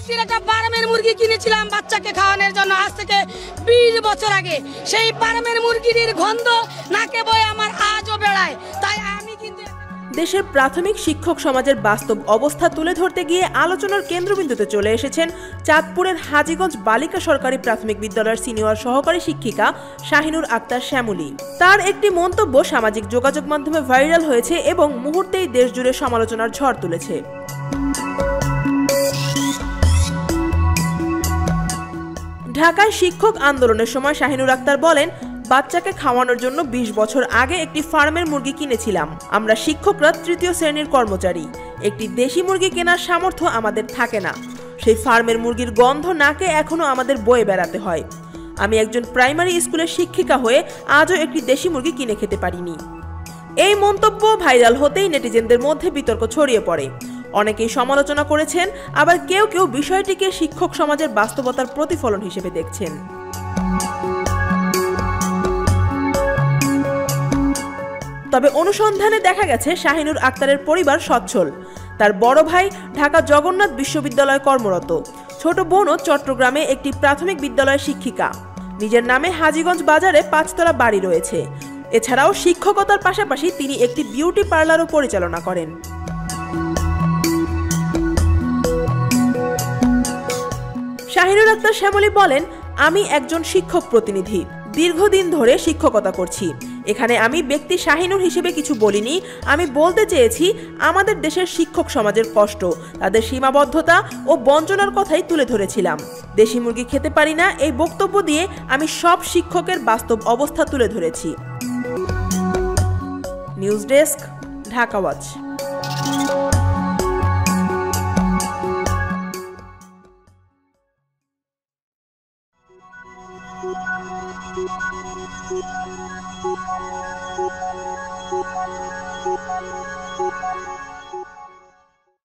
ব্যক্তির একটা ফার্মের মুরগি কিনেছিলাম বাচ্চাকে খাওয়ানোর জন্য আজ থেকে 20 বছর আগে। সেই ফার্মের মুরগির গন্ধ নাকে বয়ে আমার আজও বেড়ায়। তাই আমি কিন্তু দেশের প্রাথমিক শিক্ষক সমাজের বাস্তব অবস্থা তুলে ধরতে গিয়ে আলোচনার কেন্দ্রবিন্দুতে চলে এসেছেন চাঁদপুরের হাজীগঞ্জ বালিকা সরকারি প্রাথমিক বিদ্যালয়ের সিনিয়র সহকারী শিক্ষিকা শাহিনুর আক্তার শ্যামলী। তার একটি মন্তব্য সামাজিক যোগাযোগ মাধ্যমে ভাইরাল হয়েছে এবং মুহূর্তেই দেশজুড়ে সমালোচনার ঝড় তুলেছে। ঢাকায় শিক্ষক আন্দোলনের সময় শাহিনুর আক্তার বলেন, বাচ্চাকে খাওয়ানোর জন্য 20 বছর আগে একটি ফার্মের মুরগি কিনেছিলাম। আমরা শিক্ষকরা তৃতীয় শ্রেণীর কর্মচারী। একটি দেশি মুরগি কেনার সামর্থ্য আমাদের থাকে না। সেই ফার্মের মুরগির গন্ধ নাকে এখনো আমাদের বয়ে বেড়াতে হয়। আমি একজন প্রাইমারি স্কুলের শিক্ষিকা হয়ে আজও একটি দেশি মুরগি কিনে খেতে পারিনি। এই মন্তব্য ভাইরাল হতেই নেটিজেনদের মধ্যে বিতর্ক ছড়িয়ে পড়ে। অনেকেই সমালোচনা করেছেন, আবার কেউ কেউ বিষয়টিকে শিক্ষক সমাজের বাস্তবতার প্রতিফলন হিসেবে দেখছেন। তবে অনুসন্ধানে দেখা গেছে শাহিনুর আক্তারের পরিবার সচ্ছল। তার বড় ভাই ঢাকা জগন্নাথ বিশ্ববিদ্যালয়ে কর্মরত, ছোট বোনও চট্টগ্রামে একটি প্রাথমিক বিদ্যালয়ের শিক্ষিকা। নিজের নামে হাজীগঞ্জ বাজারে 5 তলা বাড়ি রয়েছে। এছাড়াও শিক্ষকতার পাশাপাশি তিনি একটি বিউটি পার্লারও পরিচালনা করেন। শাহিনুর আক্তার শ্যামলী বলেন, আমি একজন শিক্ষক প্রতিনিধি, দীর্ঘদিন ধরে শিক্ষকতা করছি। এখানে আমি ব্যক্তি শাহিনুর হিসেবে কিছু বলিনি। আমি বলতে চেয়েছি আমাদের দেশের শিক্ষক সমাজের কষ্ট, তাদের সীমাবদ্ধতা ও বঞ্চনার কথাই তুলে ধরেছিলাম। দেশি মুরগি খেতে পারি না এই বক্তব্য দিয়ে আমি সব শিক্ষকের বাস্তব অবস্থা তুলে ধরেছি। News desk, Dhaka watch. Thank you.